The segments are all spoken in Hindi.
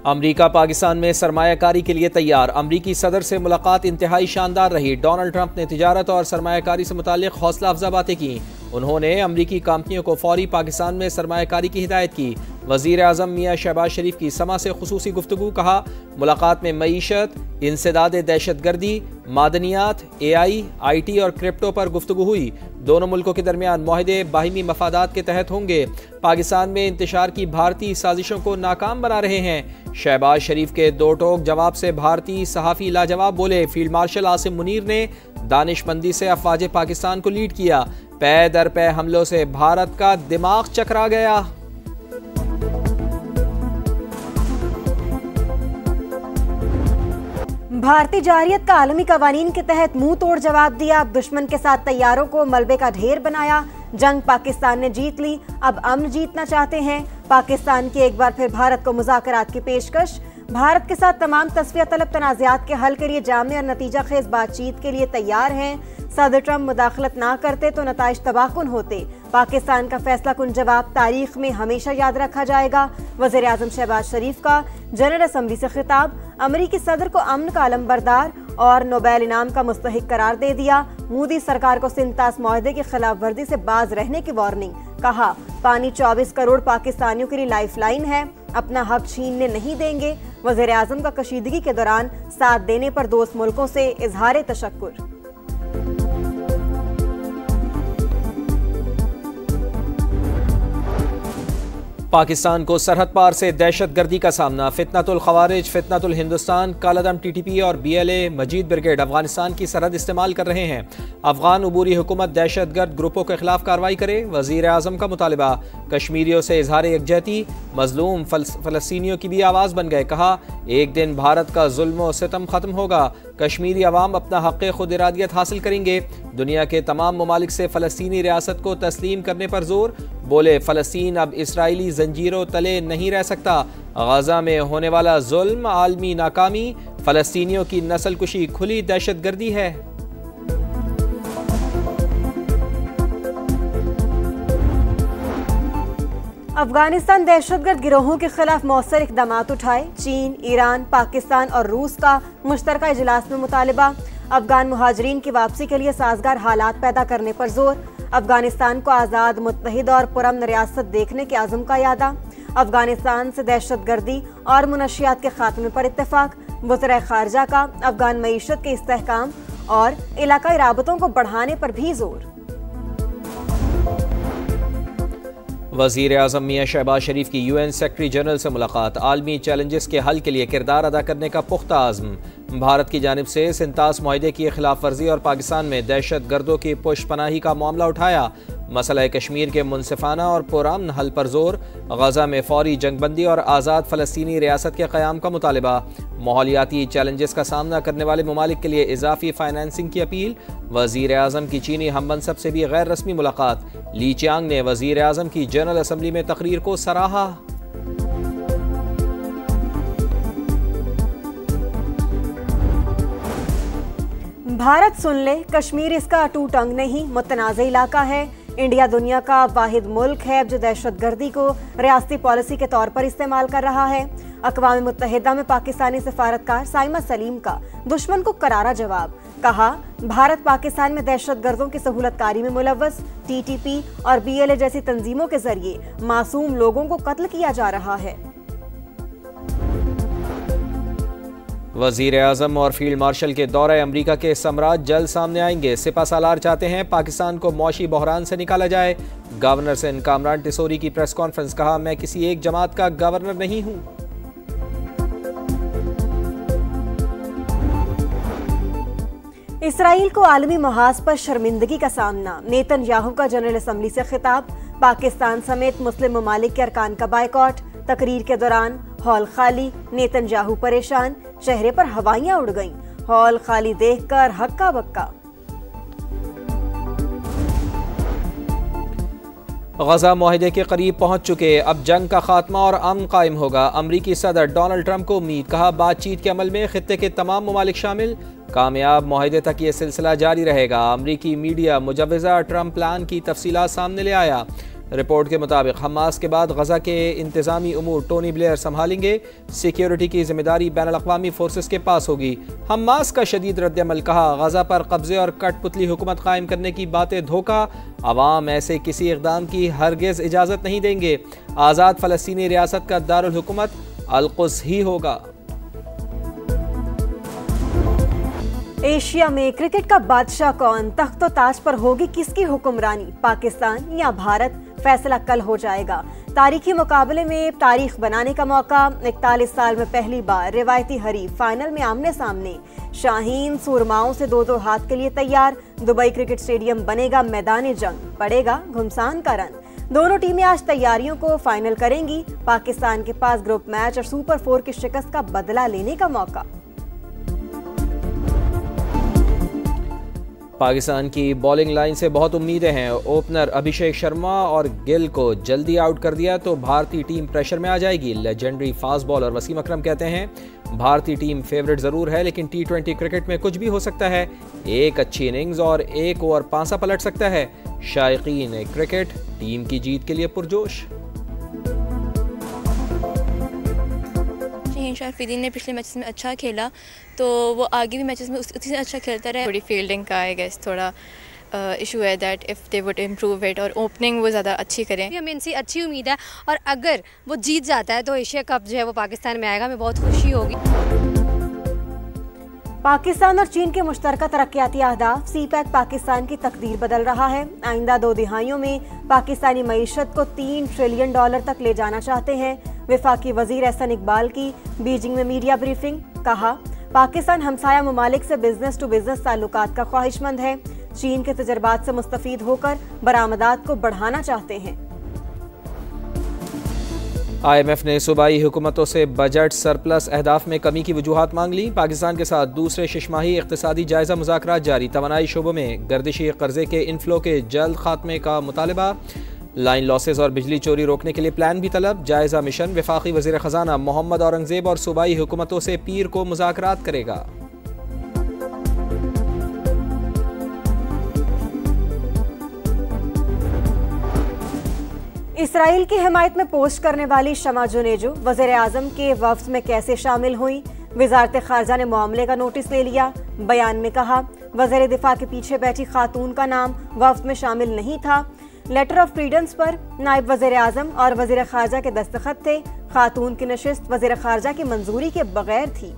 अमरीका पाकिस्तान में सरमायाकारी के लिए तैयार। अमरीकी सदर से मुलाकात इंतहाई शानदार रही। डोनाल्ड ट्रंप ने तिजारत और सरमायाकारी से मुताल्लिक हौसला अफजा बातें की। उन्होंने अमरीकी कंपनियों को फौरी पाकिस्तान में सरमायाकारी की हिदायत की। वज़ीर आज़म मियाँ शहबाज शरीफ की समा से खुसूसी गुफ्तगू। कहा, मुलाकात में मईशत, इंसदाद दहशतगर्दी, मादनियात, AI, IT और क्रिप्टो पर गुफ्तगू हुई। दोनों मुल्कों के दरमियान मुआहदे बाहिमी मफादात के तहत होंगे। पाकिस्तान में इंतशार की भारतीय साजिशों को नाकाम बना रहे हैं। शहबाज शरीफ के दो टोक जवाब से भारतीय सहाफ़ी लाजवाब बोले। फील्ड मार्शल आसिम मुनीर ने दानिशमंदी से अफवाज पाकिस्तान को लीड किया। पै दर पै हमलों से भारत का दिमाग चकरा गया। भारतीय जारियत का आलमी कवानीन के तहत मुंह तोड़ जवाब दिया। दुश्मन के साथ तैयारों को मलबे का ढेर बनाया। जंग पाकिस्तान ने जीत ली, अब अमन जीतना चाहते हैं। पाकिस्तान की एक बार फिर भारत को मुज़ाकरात की पेशकश। भारत के साथ तमाम तस्फिया तलब तनाज़ात के हल के लिए जामे और नतीजा खेज बातचीत के लिए तैयार हैं। सदर ट्रंप मुदाखलत ना करते तो नताइज तबाहकुन होते। पाकिस्तान का फैसला कुन जवाब तारीख में हमेशा याद रखा जाएगा। वज़ीर आज़म शहबाज शरीफ का जनरल असम्बली से खिताब। अमरीकी सदर को अमन का अलमबरदार और नोबेल इनाम का मुस्तहिक करार दे दिया। मोदी सरकार को सिंतास मुआहदे की खिलाफ वर्जी से बाज रहने की वार्निंग। कहा, पानी 24 करोड़ पाकिस्तानियों के लिए लाइफ लाइन है, अपना हक छीनने नहीं देंगे। वज़ीर आज़म का कशीदगी के दौरान साथ देने पर दोस्त मुल्कों से इजहार तशक्कुर। पाकिस्तान को सरहद पार से दहशतगर्दी का सामना। फितनतुल खवारिज, फितनतुल हिंदुस्तान, कालादम TTP और BLA मजीद ब्रिगेड अफगानिस्तान की सरहद इस्तेमाल कर रहे हैं। अफगान अबूरी हुकूमत दहशतगर्द ग्रुपों के खिलाफ कार्रवाई करे। वज़ीर आज़म का मुतालबा। कश्मीरियों से इजहार यकजहती। मजलूम फ़लस्तीनियों की भी आवाज़ बन गए। कहा, एक दिन भारत का जुल्म व सितम ख़त्म होगा। कश्मीरी अवाम अपना हक़ खुद इरादियत हासिल करेंगे। दुनिया के तमाम ममालिक से फ़लस्तीनी रियासत को तस्लीम करने पर जोर। बोले, फ़लस्तीन अब इसराइली जंजीरों तले नहीं रह सकता। गजा में होने वाला जुल्म आलमी नाकामी। फ़लस्तीनियों की नस्ल कुशी खुली दहशतगर्दी है। अफगानिस्तान दहशतगर्द गिरोहों के खिलाफ मौसर इक़दामात उठाए। चीन, ईरान, पाकिस्तान और रूस का मुश्तरका इजलास में मुतालिबा। अफगान मुहाजिरीन की वापसी के लिए साजगार हालात पैदा करने पर जोर। अफगानिस्तान को आज़ाद, मुत्तहिद और पुरअमन रियासत देखने के आज़म का यादा। अफगानिस्तान से दहशतगर्दी और मुनशियात के खात्मे पर इत्तेफाक। वज़ीर ख़ारजा का अफगान मईशत के इस्तेहकाम और इलाकाई राबतों को बढ़ाने पर भी जोर। वज़ीर आज़म मियाँ शहबाज शरीफ की UN सेक्रेटरी जनरल से मुलाकात। आलमी चैलेंजेस के हल के लिए किरदार अदा करने का पुख्ता आज़म। भारत की जानिब से सिंतास मुआहदे की खिलाफ वर्जी और पाकिस्तान में दहशत गर्दों की पुष्पनाही का मामला उठाया। मसला कश्मीर के मुनसिफाना और पुरअमन हल पर जोर। गजा में फौरी जंगबंदी और आज़ाद फ़लस्तीनी रियासत के क़याम का मुतालिबा। माहौलियाती चैलेंजेस का सामना करने वाले ममालिक के लिए इजाफी फाइनेंसिंग की अपील। वज़ीर आज़म की चीनी हममनसब से भी गैर रस्मी मुलाकात। ली चियांग ने वज़ीर आज़म की जनरल असम्बली में तकरीर को सराहा। भारत सुन ले, कश्मीर इसका अटूट अंग नहीं, मुतनाज़ इलाका है। इंडिया दुनिया का वाहिद मुल्क है जो दहशतगर्दी को रियासती पॉलिसी के तौर पर इस्तेमाल कर रहा है। अक़वाम मुत्तहिदा में पाकिस्तानी सफारतकार साइमा सलीम का दुश्मन को करारा जवाब। कहा, भारत पाकिस्तान में दहशतगर्दों की सहूलतकारी में मुलव्वस। TTP और BLA जैसी तंजीमों के जरिए मासूम लोगों को कत्ल किया जा रहा है। वज़ीर आज़म और फील्ड मार्शल के दौरे अमरीका के समराज जल्द सामने आएंगे। सिपा सालार चाहते हैं पाकिस्तान को मौशी बहरान से निकाला जाए। गवर्नर से कामरान टिसोरी की प्रेस कॉन्फ्रेंस। कहा, मैं किसी एक जमात का गवर्नर नहीं हूं। इसराइल को आलमी महाज पर शर्मिंदगी का सामना। नेतन्याहू का जनरल असम्बली से खिताब। पाकिस्तान समेत मुस्लिम ममालिक के अरकान का बायकॉट। तकरीर के दौरान हॉल खाली, नेतन्याहू परेशान, चेहरे पर हवाइयां उड़ गईं। हॉल खाली देखकर हक्का बक्का। गजा मुआहदे के करीब पहुंच चुके। अब जंग का खात्मा और अमन कायम होगा। अमरीकी सदर डोनाल्ड ट्रंप को उम्मीद। कहा, बातचीत के अमल में खित्ते के तमाम ममालिक शामिल। कामयाब मुआहदे तक ये सिलसिला जारी रहेगा। अमरीकी मीडिया मुजव्वज़ा ट्रंप प्लान की तफसीलात सामने ले आया। रिपोर्ट के मुताबिक हमास के बाद गजा के इंतजामी उमूर टोनी ब्लेयर संभालेंगे। सिक्योरिटी की जिम्मेदारी बैनुल अक़वामी फोर्सेस के पास होगी। हमास का शदीद रद्दअमल, कहा गजा पर कब्जे और कठपुतली हुकूमत कायम करने की बातें धोखा, अवाम ऐसे किसी इक़दाम की हरगिज़ इजाज़त नहीं देंगे। आज़ाद फ़लस्तीनी रियासत का दारुल हुकूमत अल-कुद्स ही होगा। एशिया में क्रिकेट का बादशाह कौन, तख्तो ताज पर होगी किसकी हुक्मरानी, पाकिस्तान या भारत, फैसला कल हो जाएगा। तारीखी मुकाबले में तारीख बनाने का मौका, 41 साल में पहली बार रिवायती हरीफ फाइनल में आमने सामने। शाहीन सूरमाओं से 2-2 हाथ के लिए तैयार। दुबई क्रिकेट स्टेडियम बनेगा मैदान जंग, पड़ेगा घुमसान का रन। दोनों टीमें आज तैयारियों को फाइनल करेंगी। पाकिस्तान के पास ग्रुप मैच और सुपर 4 की शिकस्त का बदला लेने का मौका। पाकिस्तान की बॉलिंग लाइन से बहुत उम्मीदें हैं। ओपनर अभिषेक शर्मा और गिल को जल्दी आउट कर दिया तो भारतीय टीम प्रेशर में आ जाएगी। लेजेंडरी फास्ट बॉलर वसीम अकरम कहते हैं भारतीय टीम फेवरेट ज़रूर है, लेकिन T20 क्रिकेट में कुछ भी हो सकता है। एक अच्छी इनिंग्स और एक ओवर पांसा पलट सकता है। शायकीन क्रिकेट टीम की जीत के लिए पुरजोश। शाफिदीन ने पिछले मैचेस में अच्छा खेला तो वो आगे भी मैचेस में उसी से अच्छा खेलता रहा। थोड़ी फील्डिंग का आई गेस थोड़ा इशू है that if they would improve it, और ओपनिंग वो ज़्यादा अच्छी करें। हमें इनसे अच्छी उम्मीद है और अगर वो जीत जाता है तो एशिया कप जो है वो पाकिस्तान में आएगा, हमें बहुत खुशी होगी। पाकिस्तान और चीन के मुश्तरका तरक्याती अहदाफ, सीपैक पाकिस्तान की तकदीर बदल रहा है। आइंदा 2 दिहाइयों में पाकिस्तानी मईशत को $3 ट्रिलियन तक ले जाना चाहते हैं। वफाकी वजीर एहसन इकबाल की बीजिंग में मीडिया ब्रीफिंग, कहा पाकिस्तान हमसाया ममालिक से बिजनेस टू बिजनेस ताल्लुकात का ख्वाहिशमंद है। चीन के तजर्बात से मुस्तफीद होकर बरामदात को बढ़ाना चाहते हैं। IMF ने सूबाई हुकूमतों से बजट सरप्लस अहदाफ में कमी की वजूहात मांग ली। पाकिस्तान के साथ दूसरे शिशमाही इक़्तिसादी जायजा मुज़ाकरात जारी। तवानाई शोबों में गर्दिशी कर्जे के इनफ्लो के जल्द खात्मे का मुतालबा। लाइन लॉसेस और बिजली चोरी रोकने के लिए प्लान भी तलब। जायजा मिशन वफाकी वज़ीर ख़जाना मोहम्मद औरंगज़ेब और सूबाई हुकूमतों से पीर को मुज़ाकरात करेगा। इसराइल की हिमायत में पोस्ट करने वाली शमा जुनेजो वज़ीर आज़म के वफ्द में कैसे शामिल हुई, वज़ारत ख़ारजा ने मामले का नोटिस ले लिया। बयान में कहा वज़ीर दिफा के पीछे बैठी खातून का नाम वफ्द में शामिल नहीं था। लेटर ऑफ क्रीडेंस पर नायब वज़ीर आज़म और वज़ीर ख़ारजा के दस्तखत थे। खातून की नशिस्त वज़ीर ख़ारजा की मंजूरी के बगैर थी।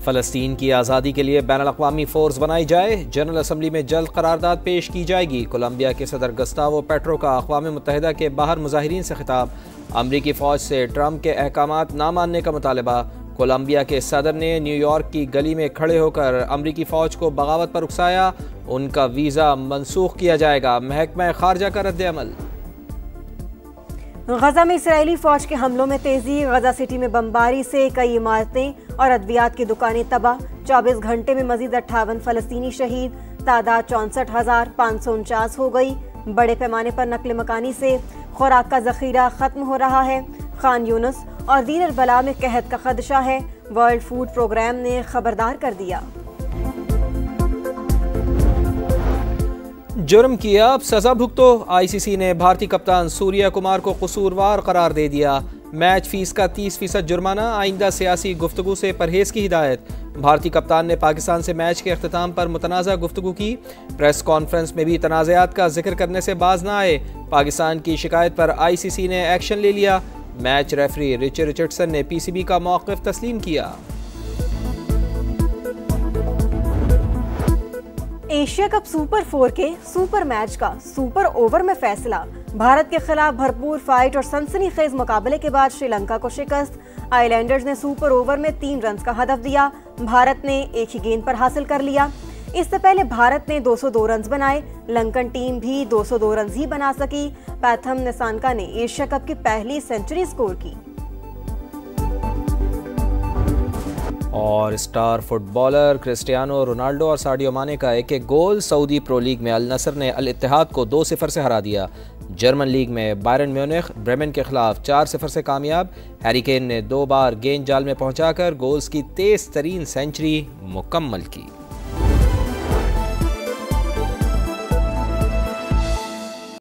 फ़लस्तीन की आज़ादी के लिए बैनुल अक़वामी फ़ोर्स बनाई जाए। जनरल असम्बली में जल्द करारदाद पेश की जाएगी। कोलंबिया के सदर गस्तावो पेट्रो का अक़वाम मुत्तहिदा के बाहर मुज़ाहिरीन से खिताब। अमरीकी फ़ौज से ट्रंप के अहकामात ना मानने का मुतालबा। कोलंबिया के सदर ने न्यूयॉर्क की गली में खड़े होकर अमरीकी फ़ौज को बगावत पर उकसाया। उनका वीज़ा मनसूख किया जाएगा। महकमा ख़ारजा का रद्द-ए-अमल। गजा में इसराइली फौज के हमलों में तेजी। गजा सिटी में बमबारी से कई इमारतें और अद्वियात की दुकानें तबाह। 24 घंटे में मजीद 58 फ़लस्तीनी शहीद। तादाद 64,549 हो गई। बड़े पैमाने पर नकल मकानी से खुराक का जखीरा खत्म हो रहा है। खान यूनुस और दीर अल-बला में कहत का खदशा है। वर्ल्ड फूड प्रोग्राम ने खबरदार कर दिया। जुर्म किया अब सजा भुगतो। ICC ने भारतीय कप्तान सूर्या कुमार को कसूरवार करार दे दिया। मैच फीस का 30% जुर्माना। आइंदा सियासी गुफ्तगू से परहेज की हिदायत। भारतीय कप्तान ने पाकिस्तान से मैच के अख्ताम पर मुतनाज़ा गुफ्तगू की। प्रेस कॉन्फ्रेंस में भी तनाज़ात का जिक्र करने से बाज ना आए। पाकिस्तान की शिकायत पर ICC ने एक्शन ले लिया। मैच रेफरी रिचर्डसन ने PCB का मौक़िफ़ तस्लीम किया। एशिया कप सुपर 4 के सुपर मैच का सुपर ओवर में फैसला। भारत के खिलाफ भरपूर फाइट और सनसनीखेज मुकाबले के बाद श्रीलंका को शिकस्त। आइलैंडर्स ने सुपर ओवर में 3 रन का हदफ दिया। भारत ने एक ही गेंद पर हासिल कर लिया। इससे पहले भारत ने 202 रन बनाए। लंकन टीम भी 202 रन ही बना सकी। पैथम निसानका ने एशिया कप की पहली सेंचुरी स्कोर की। और स्टार फुटबॉलर क्रिस्टियानो रोनाल्डो और साडियो माने का एक गोल। सऊदी प्रो लीग में अल नसर ने अल इत्तेहाद को 2-0 से हरा दिया। जर्मन लीग में बायरन म्यूनिख ब्रेमेन के खिलाफ 4-0 से कामयाब। हैरी केन ने 2 बार गेंद जाल में पहुंचाकर गोल्स की तेज तरीन सेंचुरी मुकम्मल की।